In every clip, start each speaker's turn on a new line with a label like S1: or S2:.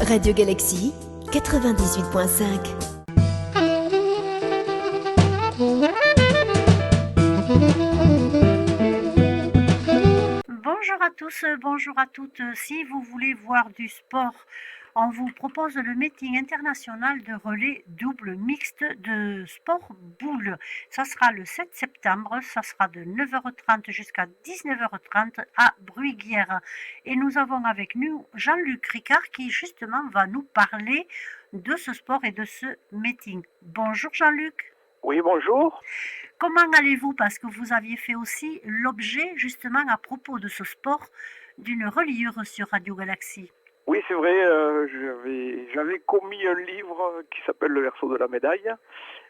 S1: Radio Galaxy 98.5.
S2: Bonjour à tous, bonjour à toutes. Si vous voulez voir du sport, on vous propose le meeting international de relais double mixte de sport boule. Ça sera le 7 septembre, ça sera de 9h30 jusqu'à 19h30 à Bruguière. Et nous avons avec nous Jean-Luc Ricard qui justement va nous parler de ce sport et de ce meeting. Bonjour Jean-Luc.
S3: Oui, bonjour.
S2: Comment allez-vous? Parce que vous aviez fait aussi l'objet, justement, à propos de ce sport, d'une reliure sur Radio Galaxy.
S3: Oui, c'est vrai, j'avais commis un livre qui s'appelle Le Verso de la médaille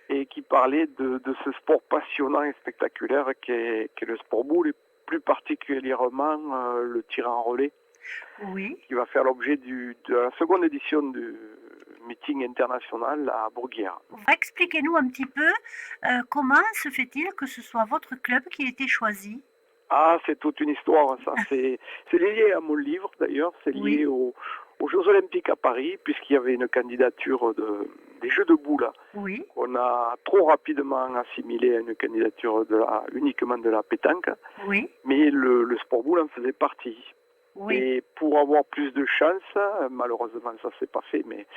S3: et qui parlait de ce sport passionnant et spectaculaire qu'est le sport boule et plus particulièrement le tir en relais.
S2: Oui.
S3: Qui va faire l'objet de la seconde édition du meeting international à Bruguière.
S2: Expliquez-nous un petit peu comment se fait-il que ce soit votre club qui ait été choisi?
S3: Ah, c'est toute une histoire, ça. C'est lié à mon livre, d'ailleurs. C'est lié aux Jeux Olympiques à Paris, puisqu'il y avait une candidature des Jeux de boules.
S2: Oui.
S3: On a trop rapidement assimilé à une candidature uniquement de la pétanque.
S2: Oui.
S3: Mais le sport boule en faisait partie.
S2: Oui.
S3: Et pour avoir plus de chance, malheureusement ça s'est pas fait, mais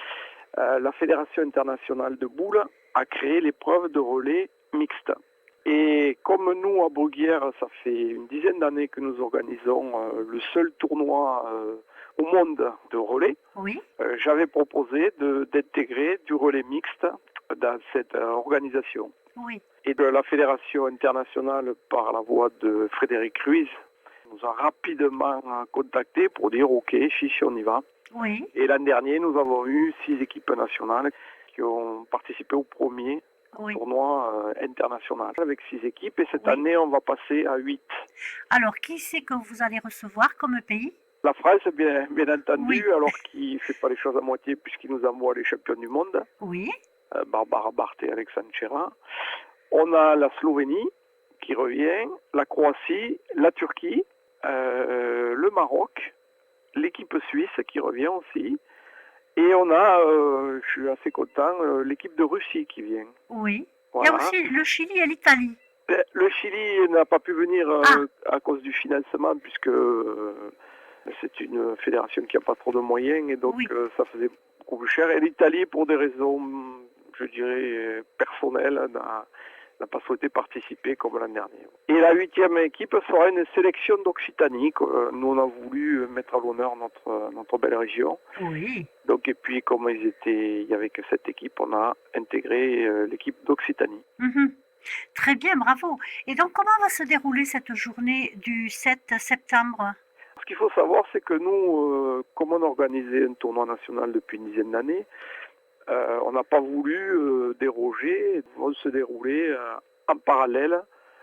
S3: la Fédération internationale de boule a créé l'épreuve de relais mixte. Et comme nous à Bruguière, ça fait une dizaine d'années que nous organisons le seul tournoi au monde de relais, j'avais proposé d'intégrer du relais mixte dans cette organisation.
S2: Oui.
S3: Et de la Fédération internationale, par la voix de Frédéric Ruiz, nous a rapidement contacté pour dire ok, chiche, on y va.
S2: Oui.
S3: Et l'an dernier, nous avons eu 6 équipes nationales qui ont participé au premier tournoi international avec 6 équipes. Et cette année, on va passer à 8.
S2: Alors, qui c'est que vous allez recevoir comme pays?
S3: La France, bien entendu, alors qu'il ne fait pas les choses à moitié puisqu'il nous envoie les champions du monde.
S2: Oui.
S3: Barbara Barth et Alexandre Chérin. On a la Slovénie qui revient, la Croatie, la Turquie, le Maroc, l'équipe suisse qui revient aussi, et on a, je suis assez content, l'équipe de Russie qui vient.
S2: Oui. Voilà. Il y a aussi le Chili et l'Italie.
S3: Le Chili n'a pas pu venir à cause du financement, puisque c'est une fédération qui n'a pas trop de moyens, et donc ça faisait beaucoup plus cher. Et l'Italie, pour des raisons, je dirais, personnelles, n'a pas souhaité participer comme l'an dernier. Et la 8e équipe sera une sélection d'Occitanie. Nous, on a voulu mettre à l'honneur notre belle région.
S2: Oui.
S3: Donc, et puis, comme il y avait que cette équipe, on a intégré l'équipe d'Occitanie.
S2: Mm-hmm. Très bien, bravo. Et donc, comment va se dérouler cette journée du 7 septembre?
S3: Ce qu'il faut savoir, c'est que nous, comme on organisait un tournoi national depuis une dizaine d'années, on n'a pas voulu déroger. Vont se dérouler en parallèle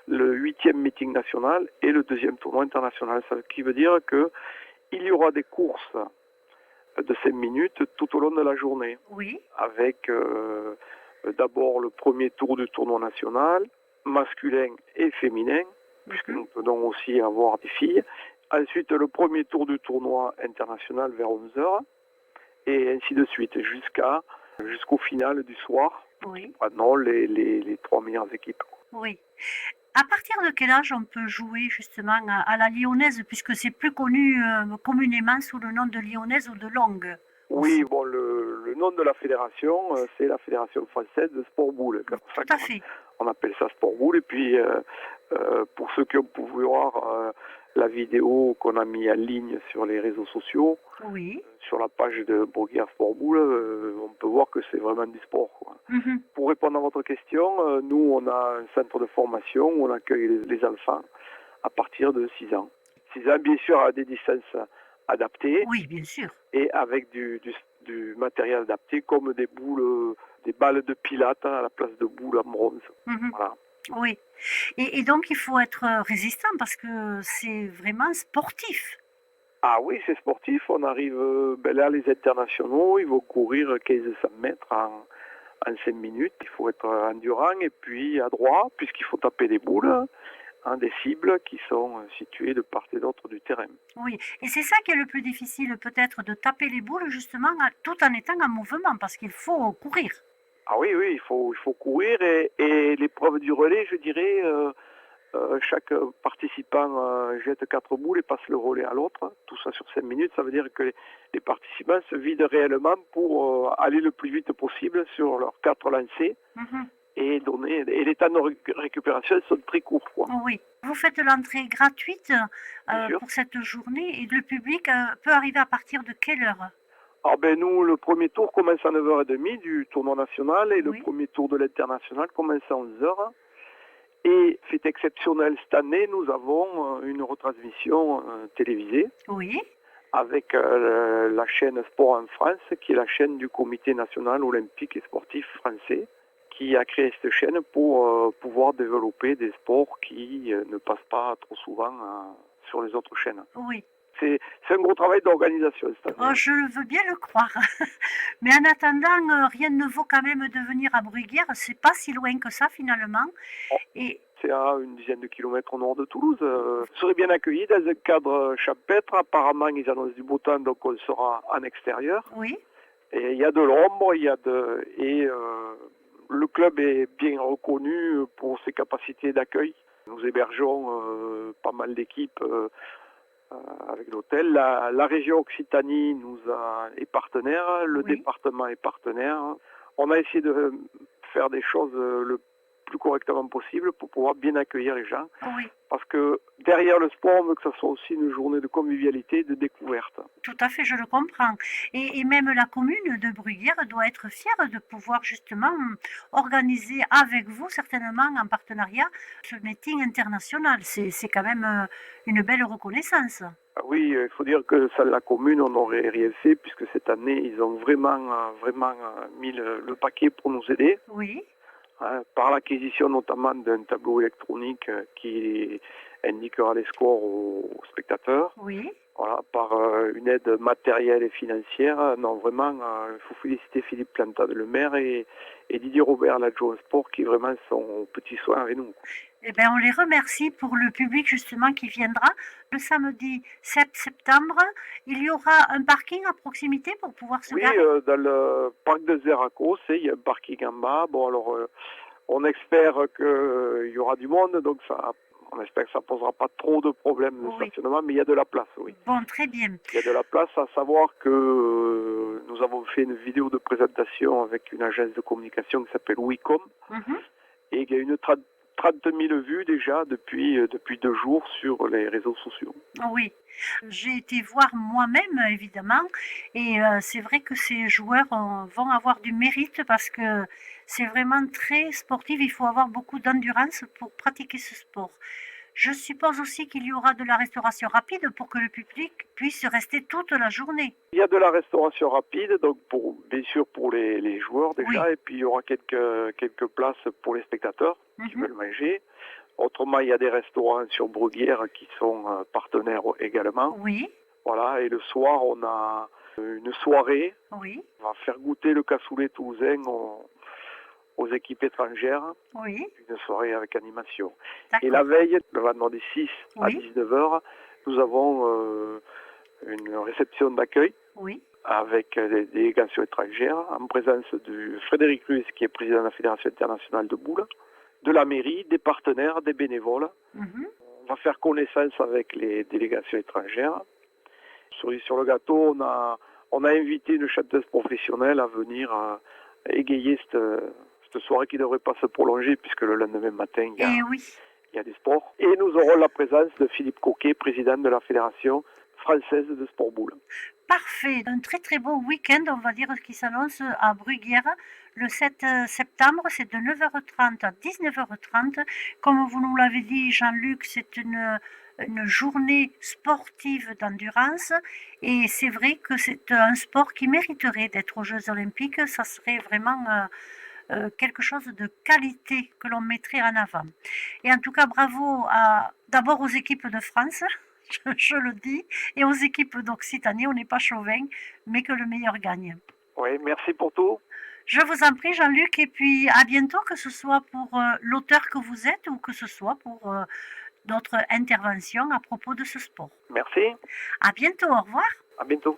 S3: le 8e meeting national et le 2e tournoi international. Ce qui veut dire qu'il y aura des courses de 5 minutes tout au long de la journée.
S2: Oui.
S3: Avec d'abord le premier tour du tournoi national, masculin et féminin, puisque nous pouvons aussi avoir des filles. Ensuite, le premier tour du tournoi international vers 11h, et ainsi de suite, jusqu'au final du soir.
S2: Oui.
S3: Maintenant, les 3 meilleures équipes.
S2: Oui. À partir de quel âge on peut jouer justement à la lyonnaise, puisque c'est plus connu communément sous le nom de lyonnaise ou de longue?
S3: Oui, bon, le nom de la fédération, c'est la Fédération française de sport boule.
S2: Tout à fait.
S3: On appelle ça sport boule. Et puis, pour ceux qui ont pu voir la vidéo qu'on a mis en ligne sur les réseaux sociaux, sur la page de Bruguière Sport Boule, on peut voir que c'est vraiment du sport, quoi. Mm-hmm. Pour répondre à votre question, nous, on a un centre de formation où on accueille les enfants à partir de 6 ans. 6 ans, bien sûr, à des distances adaptées.
S2: Oui, bien sûr.
S3: Et avec du matériel adapté, comme des balles de pilates à la place de boules en bronze.
S2: Mm-hmm.
S3: Voilà.
S2: Oui. Et donc, il faut être résistant parce que c'est vraiment sportif.
S3: Ah oui, c'est sportif. On arrive, là, les internationaux, ils vont courir 1500 mètres en 5 minutes. Il faut être endurant et puis adroit, puisqu'il faut taper des boules. des cibles qui sont situées de part et d'autre du terrain.
S2: Oui, et c'est ça qui est le plus difficile peut-être, de taper les boules justement tout en étant en mouvement, parce qu'il faut courir.
S3: Ah oui, oui, il faut courir et l'épreuve du relais, je dirais, chaque participant jette 4 boules et passe le relais à l'autre, tout ça sur 5 minutes, ça veut dire que les participants se vident réellement pour aller le plus vite possible sur leurs 4 lancers
S2: Mhm.
S3: et les temps de récupération sont très courts, quoi.
S2: Oui. Vous faites l'entrée gratuite
S3: Bien sûr.
S2: pour cette journée, et le public peut arriver à partir de quelle heure?
S3: Alors ben nous, le premier tour commence à 9h30 du tournoi national et le
S2: Oui,
S3: premier tour de l'international commence à 11h. Et fait exceptionnel cette année, nous avons une retransmission télévisée
S2: oui,
S3: avec la chaîne Sport en France, qui est la chaîne du Comité national olympique et sportif français, qui a créé cette chaîne pour pouvoir développer des sports qui ne passent pas trop souvent sur les autres chaînes.
S2: oui.
S3: C'est un gros travail d'organisation cette
S2: Oh,
S3: année.
S2: je veux bien le croire. Mais en attendant, rien ne vaut quand même de venir à Bruguière. C'est pas si loin que ça finalement. Et
S3: C'est à une dizaine de kilomètres au nord de Toulouse. Serait bien accueilli dans un cadre champêtre. Apparemment, ils annoncent du beau temps, donc on sera en extérieur.
S2: oui,
S3: Et il y a de l'ombre, le club est bien reconnu pour ses capacités d'accueil. Nous hébergeons pas mal d'équipes avec l'hôtel. La région Occitanie est partenaire, le
S2: oui,
S3: département est partenaire. On a essayé de faire des choses le plus correctement possible pour pouvoir bien accueillir les gens.
S2: oui.
S3: Parce que derrière le sport, on veut que ça soit aussi une journée de convivialité, de découverte.
S2: Tout à fait, je le comprends. Et même la commune de Bruguière doit être fière de pouvoir justement organiser avec vous, certainement en partenariat, ce meeting international. C'est quand même une belle reconnaissance.
S3: Ah oui, il faut dire que sans la commune, on n'aurait rien fait, puisque cette année, ils ont vraiment mis le paquet pour nous aider,
S2: Oui,
S3: hein, par l'acquisition notamment d'un tableau électronique qui indiquera les scores aux spectateurs.
S2: oui.
S3: Voilà, par une aide matérielle et financière. Non, vraiment, il faut féliciter Philippe Plantade, le maire, et Didier Robert, l'adjoint au sport, qui vraiment sont aux petits soins avec nous.
S2: Eh bien, on les remercie pour le public justement qui viendra le samedi 7 septembre. Il y aura un parking à proximité pour pouvoir se
S3: Oui,
S2: garer.
S3: dans le parc de Zeracos, il y a un parking en bas. Bon, alors, on espère qu'il y aura du monde, donc on espère que ça ne posera pas trop de problèmes de
S2: Oui.
S3: stationnement, mais il y a de la place, oui.
S2: Bon, très bien.
S3: Il y a de la place, à savoir que nous avons fait une vidéo de présentation avec une agence de communication qui s'appelle Wicom,
S2: Mhm.
S3: et il y a une 30 000 vues déjà depuis 2 jours sur les réseaux sociaux.
S2: Oui, j'ai été voir moi-même évidemment, et c'est vrai que ces joueurs vont avoir du mérite, parce que c'est vraiment très sportif. Il faut avoir beaucoup d'endurance pour pratiquer ce sport. Je suppose aussi qu'il y aura de la restauration rapide pour que le public puisse rester toute la journée.
S3: Il y a de la restauration rapide, donc bien sûr pour les joueurs déjà,
S2: Oui.
S3: et puis il y aura quelques places pour les spectateurs qui
S2: Mhm.
S3: veulent manger. Autrement, il y a des restaurants sur Bruguière qui sont partenaires également.
S2: Oui,
S3: Voilà, et le soir, on a une soirée.
S2: oui,
S3: On va faire goûter le cassoulet toulousain aux équipes étrangères.
S2: oui,
S3: Une soirée avec animation. Et la
S2: d'accord.
S3: veille, le vendredi 6 à
S2: Oui,
S3: 19h, nous avons une réception d'accueil
S2: oui,
S3: avec des délégations étrangères en présence de Frédéric Ruiz, qui est président de la Fédération internationale de boules, de la mairie, des partenaires, des bénévoles.
S2: mhm,
S3: On va faire connaissance avec les délégations étrangères. Cerise sur le gâteau, on a invité une chanteuse professionnelle à venir égayer cette soirée qui ne devrait pas se prolonger, puisque le lendemain matin,
S2: et oui.
S3: il y a des sports. Et nous aurons la présence de Philippe Coquet, président de la Fédération française de sport boule.
S2: Parfait, un très très beau week-end, on va dire, qui s'annonce à Bruguière le 7 septembre. C'est de 9h30 à 19h30. Comme vous nous l'avez dit, Jean-Luc, c'est une journée sportive d'endurance, et c'est vrai que c'est un sport qui mériterait d'être aux Jeux Olympiques. Ça serait vraiment quelque chose de qualité que l'on mettrait en avant. Et en tout cas, bravo d'abord aux équipes de France, je le dis, et aux équipes d'Occitanie. On n'est pas chauvin, mais que le meilleur gagne.
S3: Oui, merci pour tout.
S2: Je vous en prie, Jean-Luc, et puis à bientôt, que ce soit pour l'auteur que vous êtes, ou que ce soit pour d'autres interventions à propos de ce sport.
S3: Merci,
S2: À bientôt, au revoir.
S3: à bientôt.